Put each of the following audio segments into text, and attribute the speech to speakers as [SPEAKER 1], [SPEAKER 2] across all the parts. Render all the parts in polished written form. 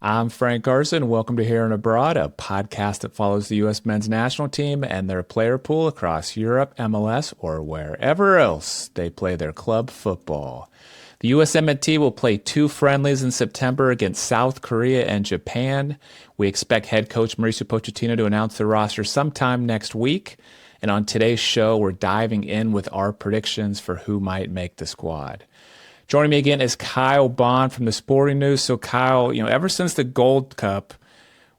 [SPEAKER 1] I'm Frank Garza, and welcome to Here and Abroad, a podcast that follows the U.S. men's national team and their player pool across Europe, MLS, or wherever else they play their club football. The USMNT will play 2 friendlies in September against South Korea and Japan. We expect head coach Mauricio Pochettino to announce the roster sometime next week. And on today's show, we're diving in with our predictions for who might make the squad. Joining me again is Kyle Bond from the Sporting News. So Kyle, ever since the Gold Cup,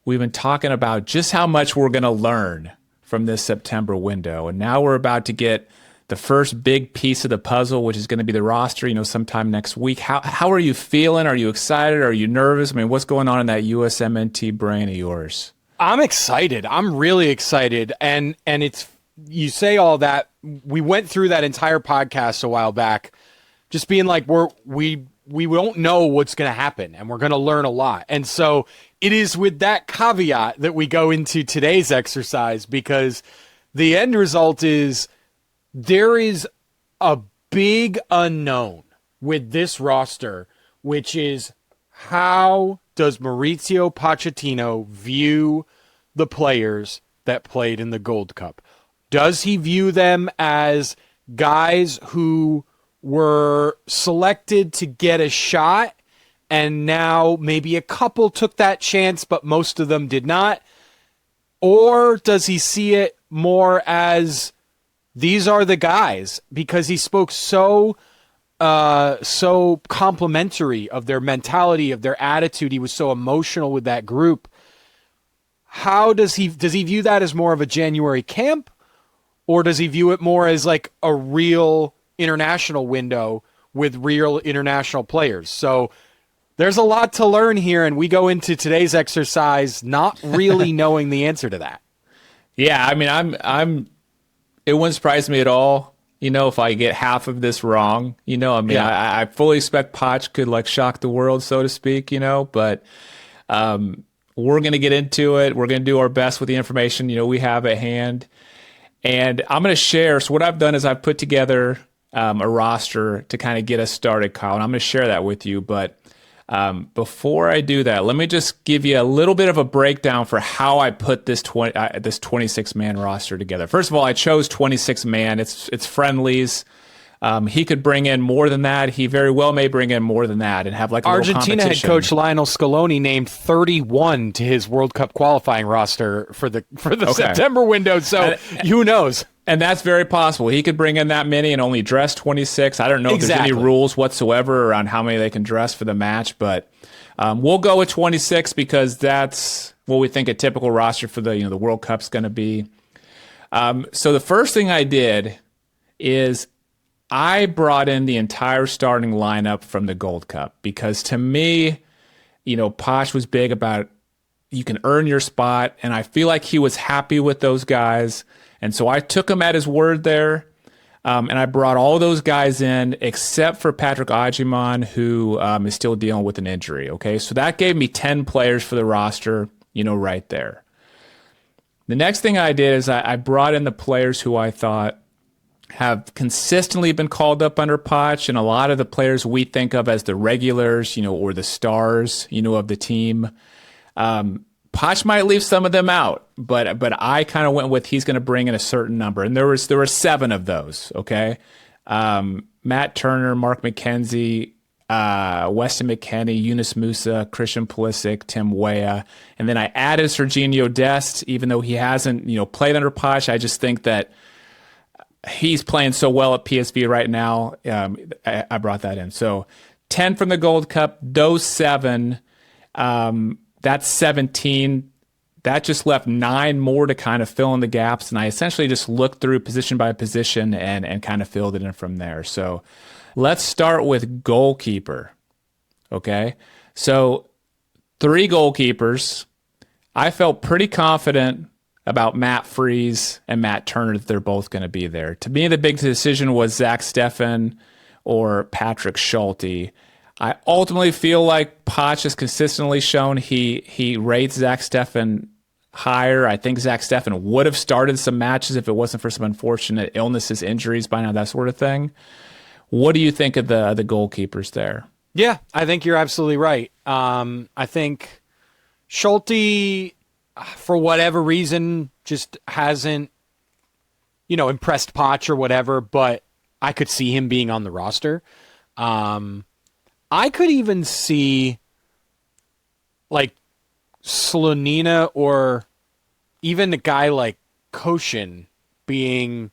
[SPEAKER 1] we've been talking about just how much we're going to learn from this September window. And now we're about to get the first big piece of the puzzle, which is going to be the roster, sometime next week. How are you feeling? Are you excited? Are you nervous? I mean, what's going on in that USMNT brain of yours? I'm
[SPEAKER 2] excited. I'm really excited. And it's, you say all that. We went through that entire podcast a while back, just being like, we don't know what's going to happen, and we're going to learn a lot. And so it is with that caveat that we go into today's exercise, because the end result is there is a big unknown with this roster, which is how does Mauricio Pochettino view the players that played in the Gold Cup? Does he view them as guys who were selected to get a shot, and now maybe a couple took that chance, but most of them did not? Or does he see it more as these are the guys, because he spoke so complimentary of their mentality, of their attitude? He was so emotional with that group. How does he view that as more of a January camp, or does he view it more as like a real international window with real international players? So there's a lot to learn here, and we go into today's exercise not really knowing the answer to that.
[SPEAKER 1] Yeah, I mean, it wouldn't surprise me at all, if I get half of this wrong. I fully expect Poch could shock the world, so to speak, but we're going to get into it. We're going to do our best with the information, we have at hand. And I'm going to share. So what I've done is I've put together a roster to kind of get us started, Kyle, and I'm going to share that with you. But before I do that, let me just give you a little bit of a breakdown for how I put this 26-man roster together. First of all, I chose 26-man. It's friendlies. He could bring in more than that. He very well may bring in more than that and have a
[SPEAKER 2] Argentina head coach Lionel Scaloni named 31 to his World Cup qualifying roster for the September window. So who knows?
[SPEAKER 1] And that's very possible. He could bring in that many and only dress 26. I don't know if there's any rules whatsoever around how many they can dress for the match, but we'll go with 26 because that's what we think a typical roster for the World Cup's going to be. So the first thing I did is I brought in the entire starting lineup from the Gold Cup, because to me, Poch was big about you can earn your spot, and I feel like he was happy with those guys. And so I took him at his word there, and I brought all those guys in except for Patrick Agyemang, who is still dealing with an injury. Okay, so that gave me 10 players for the roster, right there. The next thing I did is I brought in the players who I thought have consistently been called up under Poch, and a lot of the players we think of as the regulars, or the stars, of the team. Poch might leave some of them out, but I kind of went with he's going to bring in a certain number, and there were 7 of those. Okay, Matt Turner, Mark McKenzie, Weston McKennie, Yunus Musa, Christian Pulisic, Tim Weah, and then I added Serginho Dest, even though he hasn't played under Poch. I just think that he's playing so well at PSV right now. I brought that in. So 10 from the Gold Cup, those 7, that's 17. That just left 9 more to kind of fill in the gaps. And I essentially just looked through position by position and kind of filled it in from there. So let's start with goalkeeper. Okay. So 3 goalkeepers. I felt pretty confident about Matt Freese and Matt Turner that they're both going to be there. To me, the big decision was Zach Steffen or Patrick Schulte. I ultimately feel like Poch has consistently shown he rates Zach Steffen higher. I think Zach Steffen would have started some matches if it wasn't for some unfortunate illnesses, injuries by now, that sort of thing. What do you think of the goalkeepers there?
[SPEAKER 2] Yeah, I think you're absolutely right. I think Schulte, for whatever reason, just hasn't, impressed Poch or whatever, but I could see him being on the roster. I could even see like Slonina or even a guy like Koshin being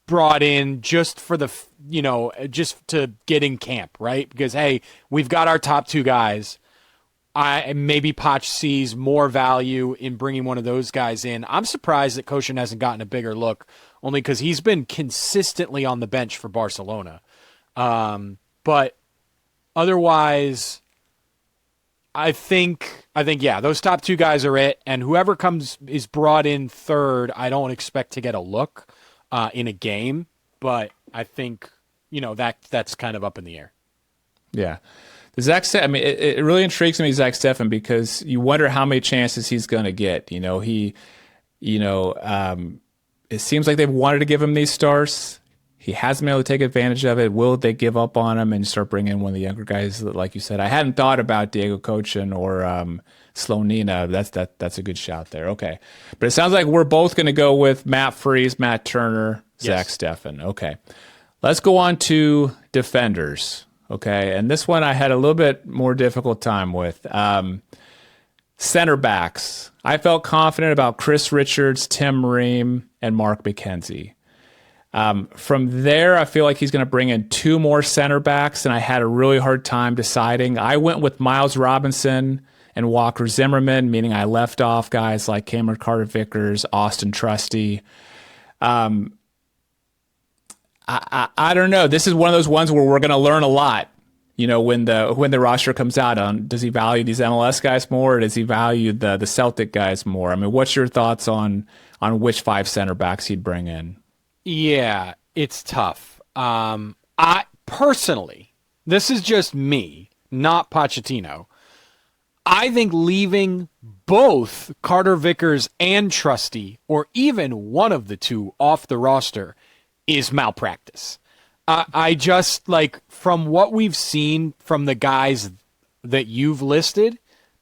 [SPEAKER 2] brought in just for the, just to get in camp, right? Because, hey, we've got our top two guys. Maybe Poch sees more value in bringing one of those guys in. I'm surprised that Koshin hasn't gotten a bigger look, only because he's been consistently on the bench for Barcelona. But otherwise, I think, yeah, those top two guys are it, and whoever is brought in third, I don't expect to get a look in a game, but I think, that's kind of up in the air.
[SPEAKER 1] Yeah. It really intrigues me, Zach Steffen, because you wonder how many chances he's going to get. It seems like they've wanted to give him these starts. He hasn't been able to take advantage of it. Will they give up on him and start bringing in one of the younger guys? Like you said, I hadn't thought about Diego Kochin or Slonina. That's a good shout there. Okay. But it sounds like we're both going to go with Matt Freese, Matt Turner, Zach Steffen. Okay. Let's go on to defenders. Okay, and this one I had a little bit more difficult time with. Center backs. I felt confident about Chris Richards, Tim Ream, and Mark McKenzie. From there, I feel like he's going to bring in two more center backs, and I had a really hard time deciding. I went with Miles Robinson and Walker Zimmerman, meaning I left off guys like Cameron Carter-Vickers, Austin Trusty. I don't know. This is one of those ones where we're going to learn a lot. When the roster comes out, on does he value these MLS guys more, or does he value the Celtic guys more? I mean, what's your thoughts on which five center backs he'd bring in?
[SPEAKER 2] Yeah, it's tough. I personally, this is just me, not Pochettino. I think leaving both Carter Vickers and Trusty, or even one of the two, off the roster is malpractice. I just, from what we've seen from the guys that you've listed,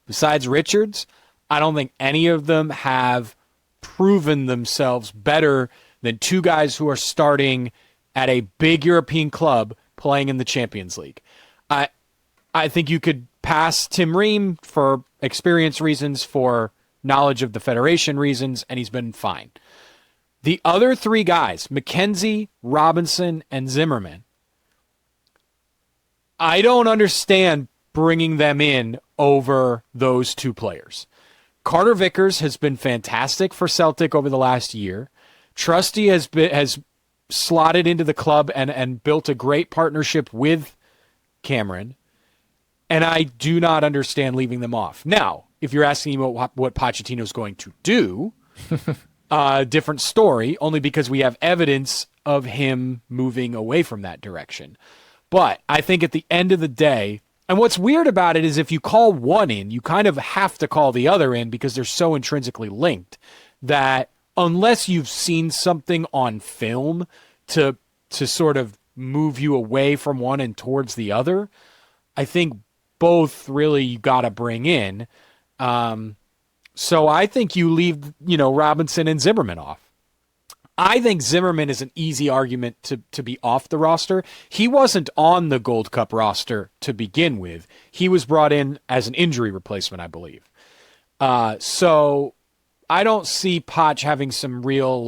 [SPEAKER 2] besides Richards, I don't think any of them have proven themselves better than two guys who are starting at a big European club playing in the Champions League. I think you could pass Tim Ream for experience reasons, for knowledge of the Federation reasons, and he's been fine. The other three guys, McKenzie, Robinson, and Zimmerman, I don't understand bringing them in over those two players. Carter Vickers has been fantastic for Celtic over the last year. Trusty has slotted into the club and built a great partnership with Cameron, and I do not understand leaving them off. Now, if you're asking me what Pochettino's going to do... different story, only because we have evidence of him moving away from that direction. But I think at the end of the day, and what's weird about it is if you call one in, you kind of have to call the other in because they're so intrinsically linked that unless you've seen something on film to sort of move you away from one and towards the other, I think both really you got to bring in. So I think you leave, Robinson and Zimmerman off. I think Zimmerman is an easy argument to be off the roster. He wasn't on the Gold Cup roster to begin with. He was brought in as an injury replacement, I believe. So I don't see Poch having some real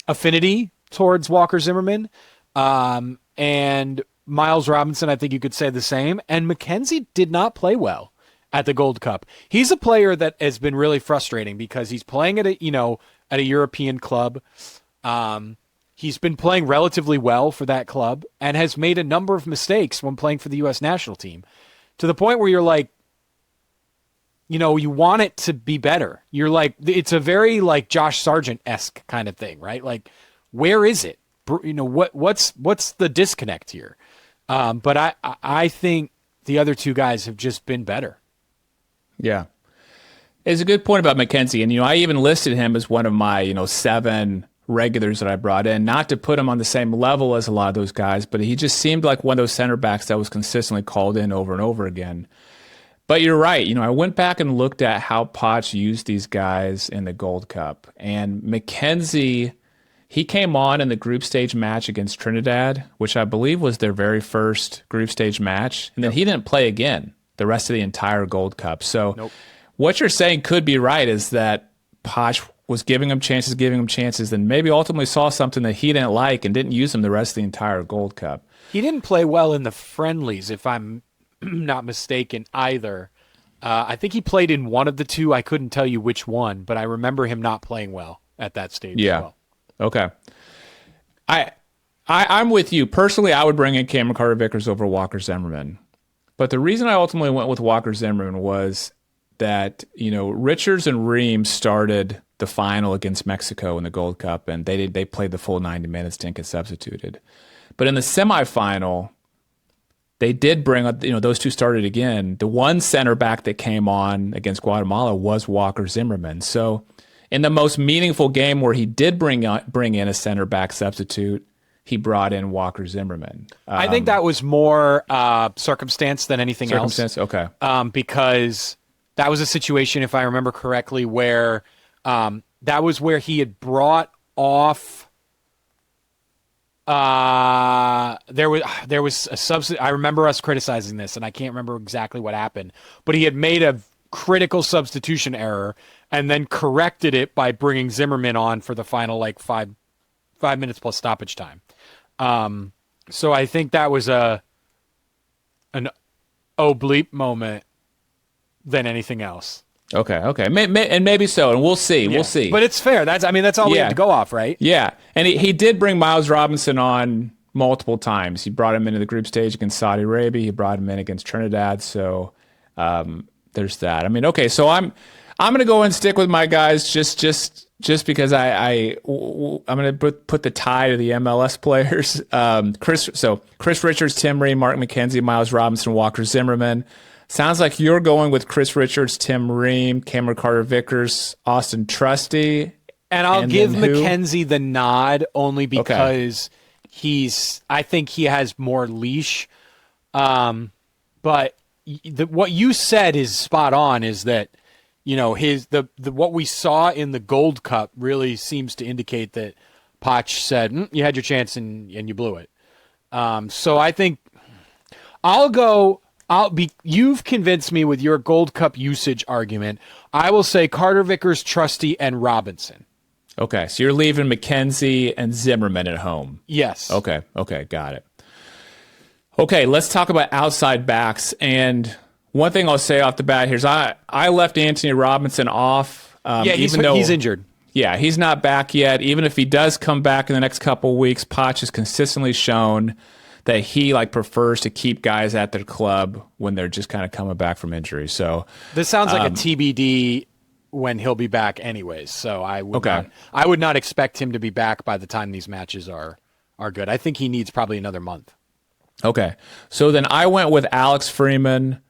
[SPEAKER 2] affinity towards Walker Zimmerman. And Miles Robinson, I think you could say the same. And McKenzie did not play well at the Gold Cup. He's a player that has been really frustrating because he's playing at a European club. He's been playing relatively well for that club and has made a number of mistakes when playing for the U.S. national team, to the point where you're you want it to be better. You're it's a very Josh Sargent-esque kind of thing, right? Where is it? What's the disconnect here? But I think the other two guys have just been better.
[SPEAKER 1] Yeah. It's a good point about McKenzie. And, I even listed him as one of my, 7 regulars that I brought in, not to put him on the same level as a lot of those guys, but he just seemed like one of those center backs that was consistently called in over and over again. But you're right. I went back and looked at how Poch used these guys in the Gold Cup. And McKenzie, he came on in the group stage match against Trinidad, which I believe was their very first group stage match. And then he didn't play again the rest of the entire Gold Cup. So what you're saying could be right, is that Poch was giving him chances, and maybe ultimately saw something that he didn't like and didn't use him the rest of the entire Gold Cup.
[SPEAKER 2] He didn't play well in the friendlies, if I'm not mistaken, either. I think he played in one of the two. I couldn't tell you which one, but I remember him not playing well at that stage as well.
[SPEAKER 1] Okay. I'm with you. Personally, I would bring in Cameron Carter-Vickers over Walker Zimmerman. But the reason I ultimately went with Walker Zimmerman was that, Richards and Ream started the final against Mexico in the Gold Cup, and they played the full 90 minutes, didn't get substituted. But in the semifinal, they did bring up, those two started again. The one center back that came on against Guatemala was Walker Zimmerman. So in the most meaningful game where he did bring in a center back substitute, he brought in Walker Zimmerman.
[SPEAKER 2] I think that was more circumstance than anything else.
[SPEAKER 1] Okay.
[SPEAKER 2] Because that was a situation, if I remember correctly, where that was where he had brought off. There was a substitute. I remember us criticizing this, and I can't remember exactly what happened, but he had made a critical substitution error and then corrected it by bringing Zimmerman on for the final 5 minutes plus stoppage time. So I think that was an bleep moment than anything else.
[SPEAKER 1] Okay. And maybe so, and we'll see.
[SPEAKER 2] Yeah.
[SPEAKER 1] We'll see.
[SPEAKER 2] But it's fair. That's all we have to go off, right?
[SPEAKER 1] Yeah. And he did bring Miles Robinson on multiple times. He brought him into the group stage against Saudi Arabia. He brought him in against Trinidad. So there's that. Okay, so I'm going to go and stick with my guys just because I'm going to put the tie to the MLS players. Chris Richards, Tim Ream, Mark McKenzie, Miles Robinson, Walker Zimmerman. Sounds like you're going with Chris Richards, Tim Ream, Cameron Carter-Vickers, Austin Trusty.
[SPEAKER 2] And I'll give McKenzie the nod only because I think he has more leash. But what you said is spot on, is that, what we saw in the Gold Cup really seems to indicate that Poch said, you had your chance and you blew it. So I think you've convinced me with your Gold Cup usage argument. I will say Carter-Vickers, Trusty, and Robinson.
[SPEAKER 1] Okay, so you're leaving McKenzie and Zimmerman at home.
[SPEAKER 2] Yes.
[SPEAKER 1] Okay, got it. Okay, let's talk about outside backs. And one thing I'll say off the bat here is I left Anthony Robinson off.
[SPEAKER 2] He's injured.
[SPEAKER 1] Yeah, he's not back yet. Even if he does come back in the next couple of weeks, Poch has consistently shown that he prefers to keep guys at their club when they're just kind of coming back from injury. So
[SPEAKER 2] this sounds like a TBD when he'll be back anyways. So I would not expect him to be back by the time these matches are good. I think he needs probably another month.
[SPEAKER 1] Okay. So then I went with Alex Freeman,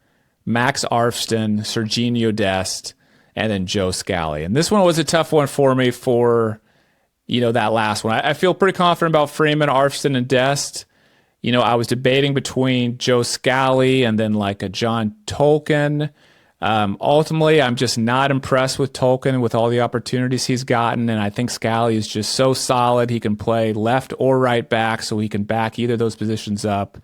[SPEAKER 1] Max Arfston, Serginho Dest, and then Joe Scally. And this one was a tough one for me for, that last one. I feel pretty confident about Freeman, Arfston, and Dest. I was debating between Joe Scally and then a John Tolkien. Ultimately, I'm just not impressed with Tolkien with all the opportunities he's gotten, and I think Scally is just so solid. He can play left or right back, so he can back either of those positions up.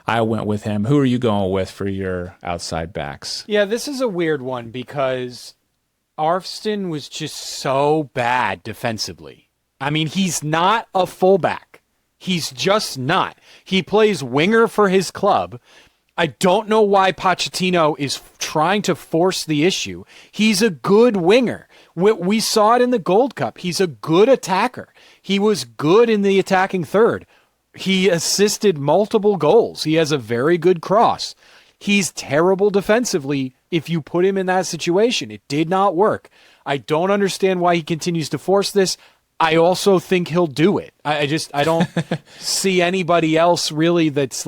[SPEAKER 1] I went with him. Who are you going with for your outside backs?
[SPEAKER 2] Yeah, this is a weird one because Arfston was just so bad defensively. He's not a fullback. He's just not. He plays winger for his club. I don't know why Pochettino is trying to force the issue. He's a good winger. We saw it in the Gold Cup. He's a good attacker. He was good in the attacking third. He assisted multiple goals. He has a very good cross. He's terrible defensively if you put him in that situation. It did not work. I don't understand why he continues to force this. I also think he'll do it. I don't see anybody else really that's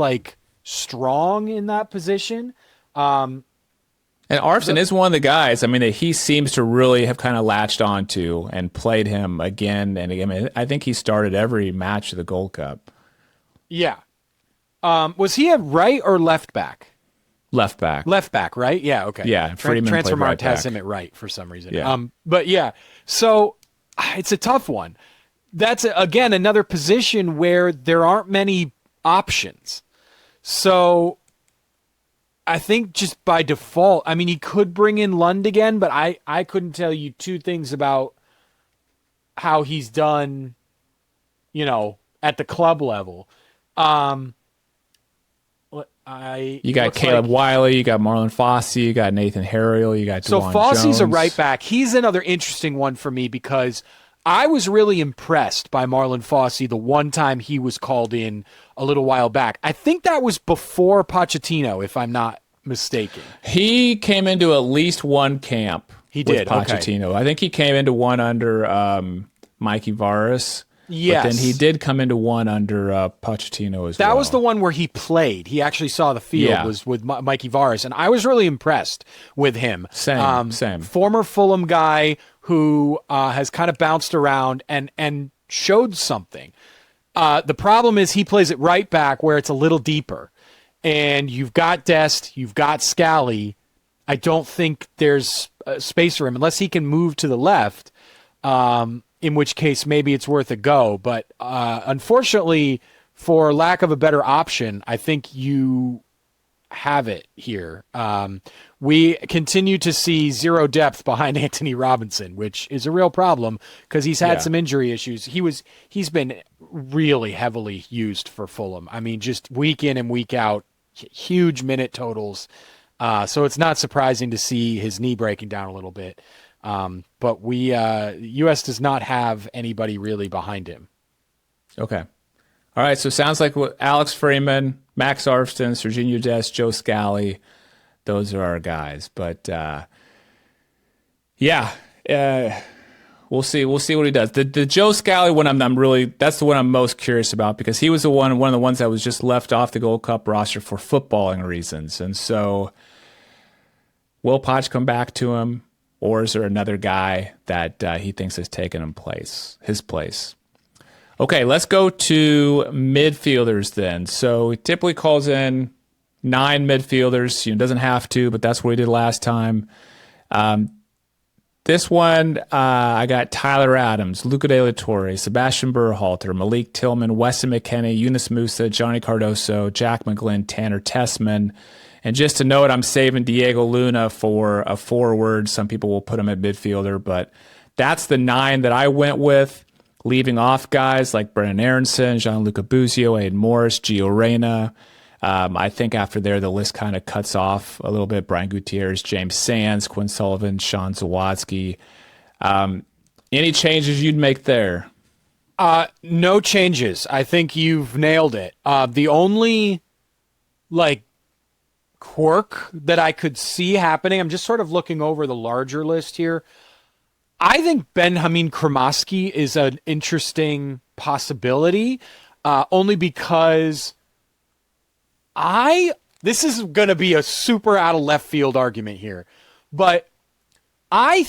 [SPEAKER 2] strong in that position.
[SPEAKER 1] And Arfston is one of the guys, that he seems to really have kind of latched onto and played him again and again. I think he started every match of the Gold Cup.
[SPEAKER 2] Yeah. Was he a right or left back?
[SPEAKER 1] Left back.
[SPEAKER 2] Left back, right? Yeah, okay.
[SPEAKER 1] Yeah, Freeman
[SPEAKER 2] Transfer
[SPEAKER 1] played right
[SPEAKER 2] has
[SPEAKER 1] back.
[SPEAKER 2] him at right for some reason.
[SPEAKER 1] Yeah.
[SPEAKER 2] But yeah, so it's a tough one. That's, again, another position where there aren't many options. So I think just by default, I mean, he could bring in Lund again, but I couldn't tell you two things about how he's done, at the club level.
[SPEAKER 1] You got Caleb Wiley, you got Marlon Fossey, you got Nathan Harriel, you got DeJuan
[SPEAKER 2] Fossey's
[SPEAKER 1] Jones.
[SPEAKER 2] a right back. He's another interesting one for me because I was really impressed by Marlon Fossey the one time he was called in a little while back. I think that was before Pochettino, if I'm not mistaken.
[SPEAKER 1] He came into at least one camp.
[SPEAKER 2] He did.
[SPEAKER 1] Pochettino.
[SPEAKER 2] Okay.
[SPEAKER 1] I think he came into one under Mikey Varas.
[SPEAKER 2] Yes.
[SPEAKER 1] But then he did come into one under Pochettino as well.
[SPEAKER 2] That was the one where he played. He actually saw the field, was with Mikey Varas, and I was really impressed with him.
[SPEAKER 1] Same.
[SPEAKER 2] Former Fulham guy who has kind of bounced around and showed something. The problem is he plays it right back where it's a little deeper. And you've got Dest, you've got Scally. I don't think there's space for him unless he can move to the left. In which case maybe it's worth a go. But unfortunately, for lack of a better option, I think you have it here. We continue to see zero depth behind Anthony Robinson, which is a real problem because he's had some injury issues. He's been really heavily used for Fulham. I mean, just week in and week out, huge minute totals. So it's not surprising to see his knee breaking down a little bit. But U.S. does not have anybody really behind him.
[SPEAKER 1] Okay. All right. So it sounds like Alex Freeman, Max Arfston, Serginho Dest, Joe Scally, those are our guys. But we'll see. We'll see what he does. The Joe Scally one, that's the one I'm most curious about because he was one of the ones that was just left off the Gold Cup roster for footballing reasons. And so will Poch come back to him? Or is there another guy that he thinks has taken his place? Okay, let's go to midfielders then. So he typically calls in 9 midfielders. Doesn't have to, but that's what he did last time. This one, I got Tyler Adams, Luca De La Torre, Sebastian Berhalter, Malik Tillman, Weston McKennie, Yunus Musa, Johnny Cardoso, Jack McGlynn, Tanner Tessman. And just to note, I'm saving Diego Luna for a forward. Some people will put him at midfielder, but that's the 9 that I went with, leaving off guys like Brennan Aronson, Gianluca Buzio, Aiden Morris, Gio Reyna. I think after there, the list kind of cuts off a little bit. Brian Gutierrez, James Sands, Quinn Sullivan, Sean Zawadski. Any changes you'd make there?
[SPEAKER 2] No changes. I think you've nailed it. The only quirk that I could see happening, I'm just sort of looking over the larger list here. I think Benjamin Kremasky is an interesting possibility, only because this is going to be a super out of left field argument here, but I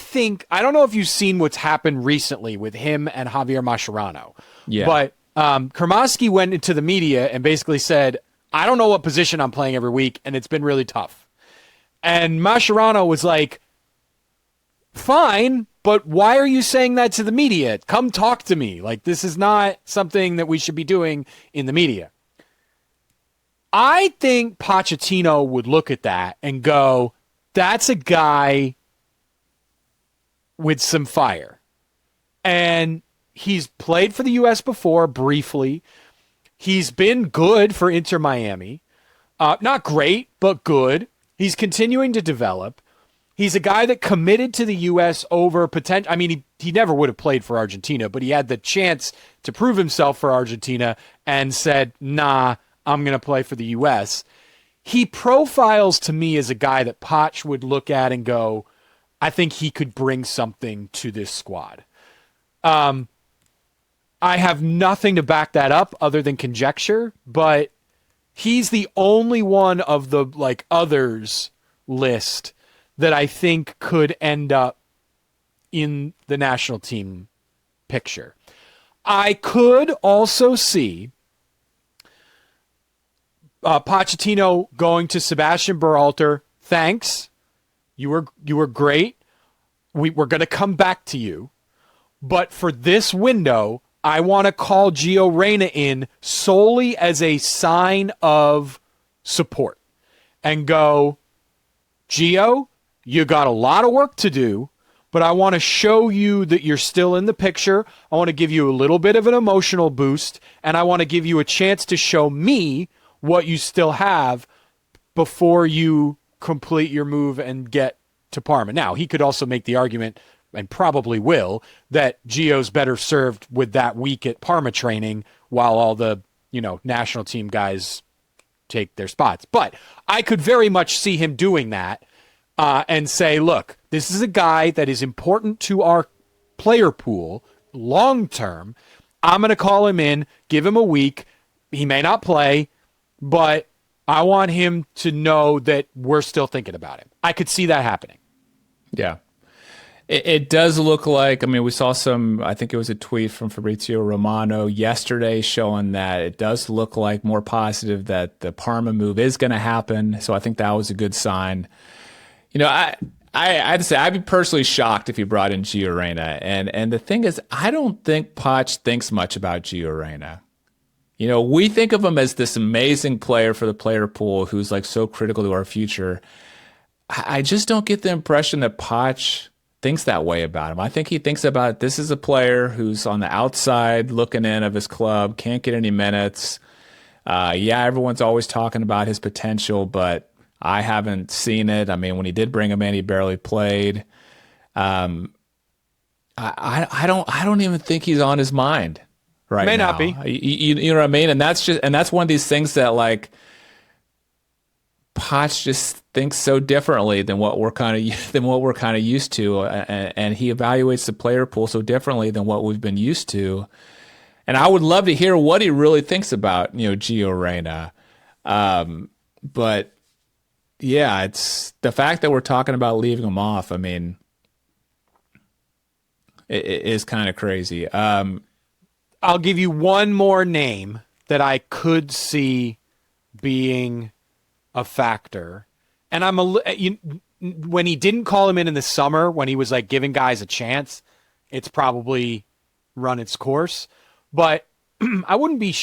[SPEAKER 2] don't know if you've seen what's happened recently with him and Javier Mascherano.
[SPEAKER 1] Yeah.
[SPEAKER 2] But Kremasky went into the media and basically said, I don't know what position I'm playing every week, and it's been really tough. And Mascherano was like, fine, but why are you saying that to the media? Come talk to me. This is not something that we should be doing in the media. I think Pochettino would look at that and go, that's a guy with some fire. And he's played for the U.S. before, briefly. He's been good for Inter Miami. Not great, but good. He's continuing to develop. He's a guy that committed to the U.S. over potential. I mean, he never would have played for Argentina, but he had the chance to prove himself for Argentina and said, nah, I'm going to play for the U.S. He profiles to me as a guy that Poch would look at and go, I think he could bring something to this squad. I have nothing to back that up other than conjecture, but he's the only one of the others list that I think could end up in the national team picture. I could also see Pochettino going to Sebastian Berhalter. Thanks. You were great. We're going to come back to you. But for this window, I want to call Gio Reyna in solely as a sign of support and go, Gio, you got a lot of work to do, but I want to show you that you're still in the picture. I want to give you a little bit of an emotional boost, and I want to give you a chance to show me what you still have before you complete your move and get to Parma. Now, he could also make the argument, and probably will, that Gio's better served with that week at Parma training while all the, national team guys take their spots. But I could very much see him doing that and say, look, this is a guy that is important to our player pool long term. I'm going to call him in, give him a week. He may not play, but I want him to know that we're still thinking about him. I could see that happening.
[SPEAKER 1] Yeah. It does look like, we saw I think it was a tweet from Fabrizio Romano yesterday showing that it does look like more positive that the Parma move is going to happen. So I think that was a good sign. I have to say, I'd be personally shocked if he brought in Gio Reyna. And the thing is, I don't think Poch thinks much about Gio Reyna. We think of him as this amazing player for the player pool who's like so critical to our future. I just don't get the impression that Poch thinks that way about him. I think he thinks about this is a player who's on the outside looking in of his club, can't get any minutes. Everyone's always talking about his potential, but I haven't seen it. When he did bring him in, he barely played. I don't even think he's on his mind right now.
[SPEAKER 2] May not be.
[SPEAKER 1] You know what I mean? And that's one of these things that like Poch just thinks so differently than what we're kind of used to, and he evaluates the player pool so differently than what we've been used to. And I would love to hear what he really thinks about Gio Reyna. But yeah, it's the fact that we're talking about leaving him off. It is kind of crazy.
[SPEAKER 2] I'll give you one more name that I could see being a factor. And when he didn't call him in the summer, when he was like giving guys a chance, it's probably run its course. But I wouldn't be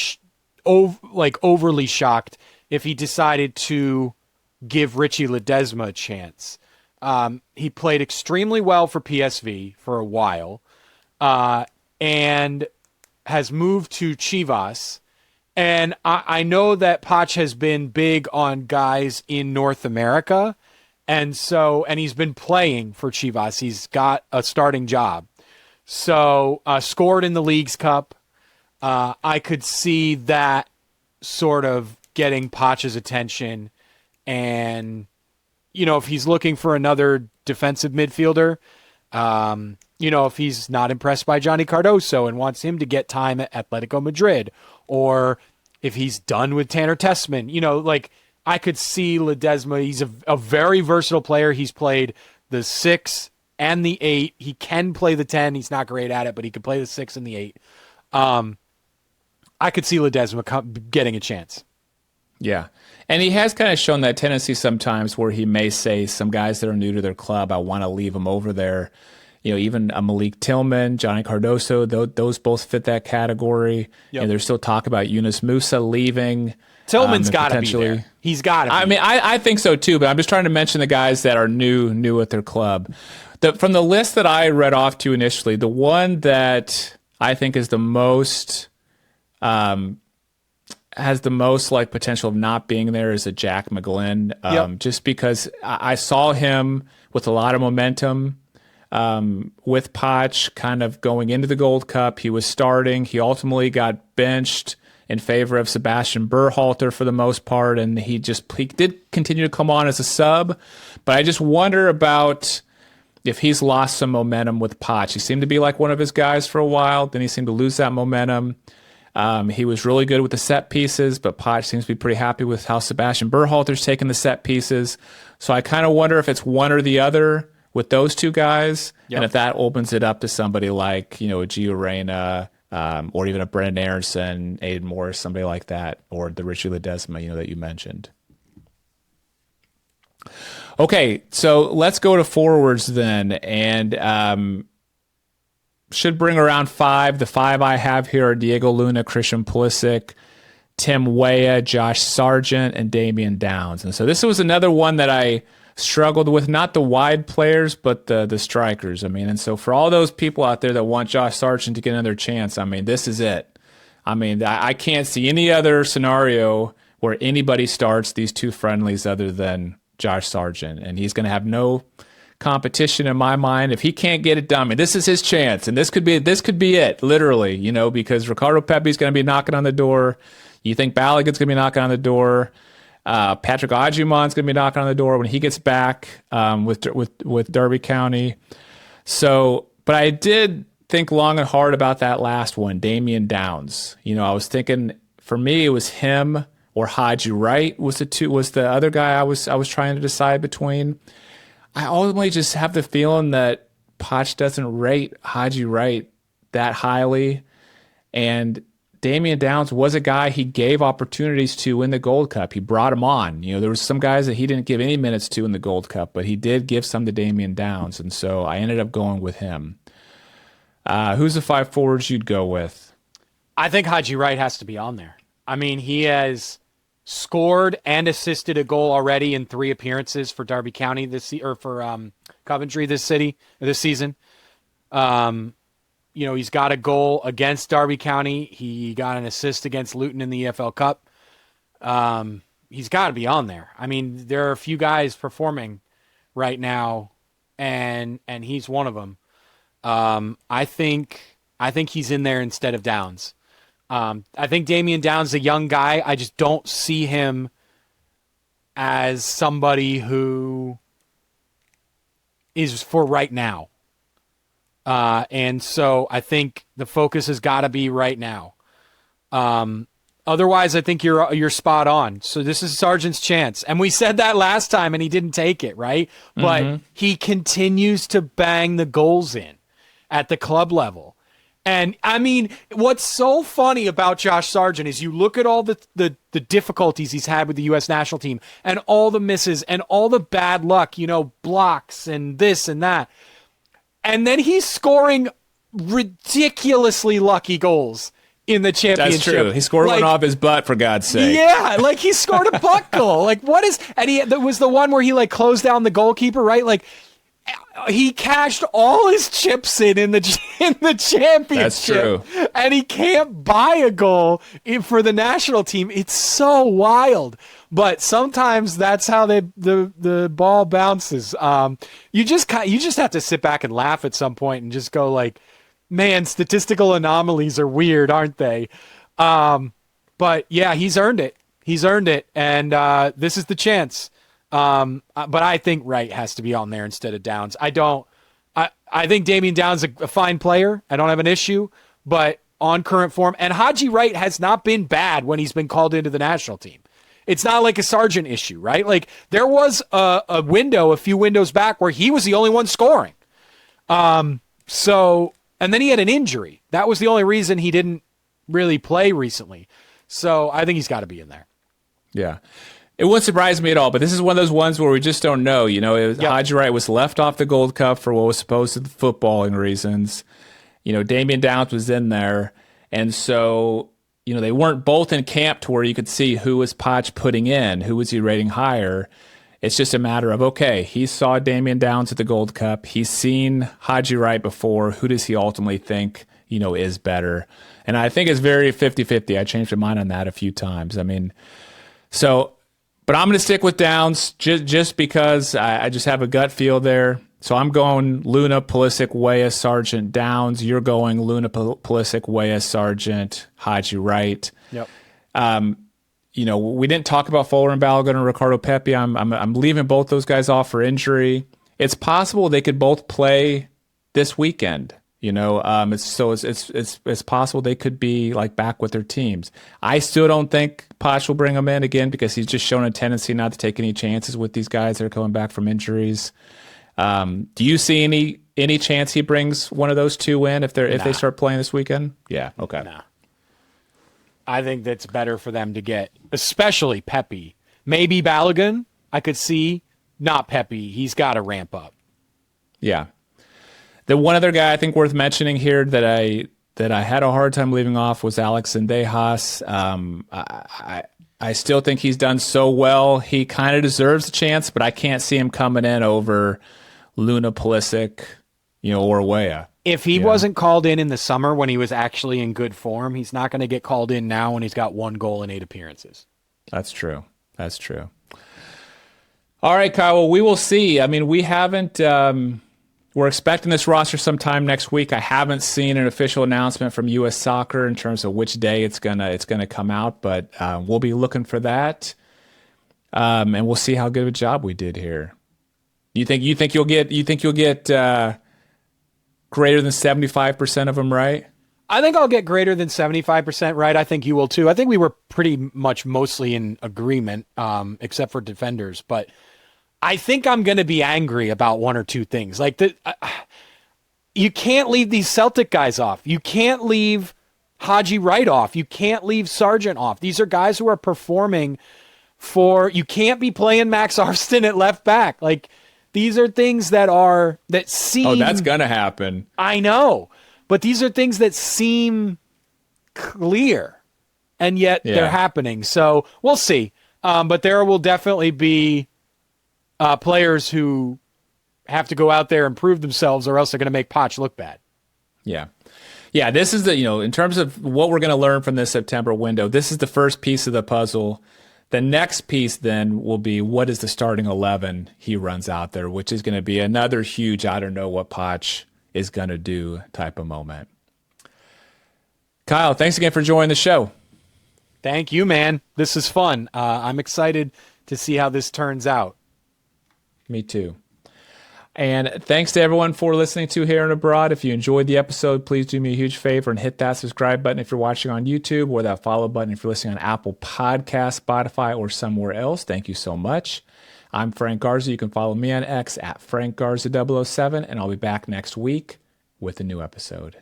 [SPEAKER 2] overly shocked if he decided to give Richie Ledesma a chance. He played extremely well for PSV for a while, and has moved to Chivas. And I know that Poch has been big on guys in North America. And he's been playing for Chivas. He's got a starting job. So scored in the Leagues Cup. I could see that sort of getting Poch's attention. And, if he's looking for another defensive midfielder, if he's not impressed by Johnny Cardoso and wants him to get time at Atletico Madrid, or if he's done with Tanner Tessman, I could see Ledesma. He's a very versatile player. He's played the 6 and the 8. He can play the 10. He's not great at it, but he can play the 6 and the 8. I could see Ledesma getting a chance.
[SPEAKER 1] Yeah. And he has kind of shown that tendency sometimes where he may say some guys that are new to their club, I want to leave them over there. Even a Malik Tillman, Johnny Cardoso, those both fit that category.
[SPEAKER 2] Yep.
[SPEAKER 1] And there's still talk about Yunus Musa leaving.
[SPEAKER 2] Tillman's got to be there. He's got to be.
[SPEAKER 1] I think so too, but I'm just trying to mention the guys that are new at their club. From the list that I read off to initially, the one that I think is the most has the most like potential of not being there is a Jack McGlynn. Just because I saw him with a lot of momentum. With Poch kind of going into the Gold Cup, he was starting. He ultimately got benched in favor of Sebastian Berhalter for the most part, and he did continue to come on as a sub. But I just wonder about if he's lost some momentum with Poch. He seemed to be like one of his guys for a while, then he seemed to lose that momentum. He was really good with the set pieces, but Poch seems to be pretty happy with how Sebastian Berhalter's taken the set pieces. So I kind of wonder if it's one or the other with those two guys, and if that opens it up to somebody like, a Gio Reyna or even a Brendan Aronson, Aiden Morris, somebody like that, or the Richie Ledesma, that you mentioned. Okay, so let's go to forwards then, and should bring around 5. The 5 I have here are Diego Luna, Christian Pulisic, Tim Weah, Josh Sargent, and Damian Downs. And so this was another one that I struggled with, not the wide players, but the strikers. And so for all those people out there that want Josh Sargent to get another chance, this is it. I can't see any other scenario where anybody starts these 2 friendlies other than Josh Sargent, and he's going to have no competition in my mind if he can't get it done. This is his chance, and this could be it, literally, because Ricardo Pepi's going to be knocking on the door. You think Balogun's going to be knocking on the door. Patrick Agyuman's going to be knocking on the door when he gets back with Derby County. So, but I did think long and hard about that last one, Damian Downs. I was thinking, for me, it was him or Haji Wright was the other guy I was trying to decide between. I ultimately just have the feeling that Poch doesn't rate Haji Wright that highly, and Damian Downs was a guy he gave opportunities to in the Gold Cup. He brought him on. There was some guys that he didn't give any minutes to in the Gold Cup, but he did give some to Damian Downs, and so I ended up going with him. Who's the 5 forwards you'd go with?
[SPEAKER 2] I think Haji Wright has to be on there. He has scored and assisted a goal already in 3 appearances for Derby County for Coventry this season. He's got a goal against Derby County. He got an assist against Luton in the EFL Cup. He's got to be on there. There are a few guys performing right now, and he's one of them. I think he's in there instead of Downs. I think Damian Downs is a young guy. I just don't see him as somebody who is for right now. And so I think the focus has got to be right now. Otherwise, I think you're spot on. So this is Sargent's chance. And we said that last time, and he didn't take it, right? Mm-hmm. But he continues to bang the goals in at the club level. And, what's so funny about Josh Sargent is you look at all the difficulties he's had with the U.S. national team and all the misses and all the bad luck, blocks and this and that. And then he's scoring ridiculously lucky goals in the championship.
[SPEAKER 1] That's true. He scored one off his butt, for God's sake.
[SPEAKER 2] Yeah, he scored a butt goal. There was the one where he closed down the goalkeeper, right? He cashed all his chips in the championship.
[SPEAKER 1] That's true.
[SPEAKER 2] And he can't buy a goal for the national team. It's so wild. But sometimes that's how the ball bounces. You just have to sit back and laugh at some point and just go man, statistical anomalies are weird, aren't they? But yeah, he's earned it. And this is the chance. But I think Wright has to be on there instead of Downs. I think Damian Downs is a fine player. I don't have an issue, but on current form, and Haji Wright has not been bad when he's been called into the national team. It's not like a Sargent issue, right? There was a few windows back where he was the only one scoring. And then he had an injury. That was the only reason he didn't really play recently. So I think he's got to be in there.
[SPEAKER 1] Yeah. It wouldn't surprise me at all, but this is one of those ones where we just don't know. Haji Wright was left off the Gold Cup for what was supposed to be footballing reasons. Damian Downs was in there. And so, they weren't both in camp to where you could see who was Poch putting in, who was he rating higher. It's just a matter of, okay, he saw Damian Downs at the Gold Cup. He's seen Haji Wright before. Who does he ultimately think, is better? And I think it's very 50-50. I changed my mind on that a few times. But I'm going to stick with Downs just because I just have a gut feel there. So I'm going Luna, Pulisic, Weah, Sargent, Downs. You're going Luna, Pulisic, Weah, Sargent, Haji Wright.
[SPEAKER 2] Yep.
[SPEAKER 1] We didn't talk about Fuller and Balogun and Ricardo Pepi. I'm leaving both those guys off for injury. It's possible they could both play this weekend. It's possible they could be back with their teams. I still don't think Poch will bring them in again because he's just shown a tendency not to take any chances with these guys that are coming back from injuries. Do you see any chance he brings one of those two in if they start playing this weekend? Yeah. Okay.
[SPEAKER 2] Nah. I think that's better for them to get, especially Pepe. Maybe Balogun, I could see. Not Pepe. He's got to ramp up.
[SPEAKER 1] Yeah. The one other guy I think worth mentioning here that I had a hard time leaving off was Alex Zendejas. I still think he's done so well. He kind of deserves a chance, but I can't see him coming in over Luna Pulisic, or Weah.
[SPEAKER 2] If he wasn't called in the summer when he was actually in good form, he's not going to get called in now when he's got 1 goal in 8 appearances.
[SPEAKER 1] That's true. All right, Kyle. Well, we will see. I mean, we haven't. We're expecting this roster sometime next week. I haven't seen an official announcement from U.S. Soccer in terms of which day it's gonna come out, but we'll be looking for that, and we'll see how good of a job we did here. You think you'll get greater than 75% of them right?
[SPEAKER 2] I think I'll get greater than 75% right. I think you will too. I think we were pretty much mostly in agreement, except for defenders. But I think I'm going to be angry about one or two things. Like you can't leave these Celtic guys off. You can't leave Haji Wright off. You can't leave Sargent off. These are guys who are performing for. You can't be playing Max Arston at left back. Like these are things that seem.
[SPEAKER 1] Oh, that's going to happen.
[SPEAKER 2] I know. But these are things that seem clear, and yet they're happening. So we'll see. But there will definitely be players who have to go out there and prove themselves, or else they're going to make Poch look bad.
[SPEAKER 1] Yeah. Yeah, this is in terms of what we're going to learn from this September window, this is the first piece of the puzzle. The next piece then will be what is the starting 11 he runs out there, which is going to be another huge, I don't know what Poch is going to do type of moment. Kyle, thanks again for joining the show.
[SPEAKER 2] Thank you, man. This is fun. I'm excited to see how this turns out.
[SPEAKER 1] Me too. And thanks to everyone for listening to Here and Abroad. If you enjoyed the episode, please do me a huge favor and hit that subscribe button if you're watching on YouTube, or that follow button if you're listening on Apple Podcasts, Spotify, or somewhere else. Thank you so much. I'm Frank Garza. You can follow me on X at FrankGarza007, and I'll be back next week with a new episode.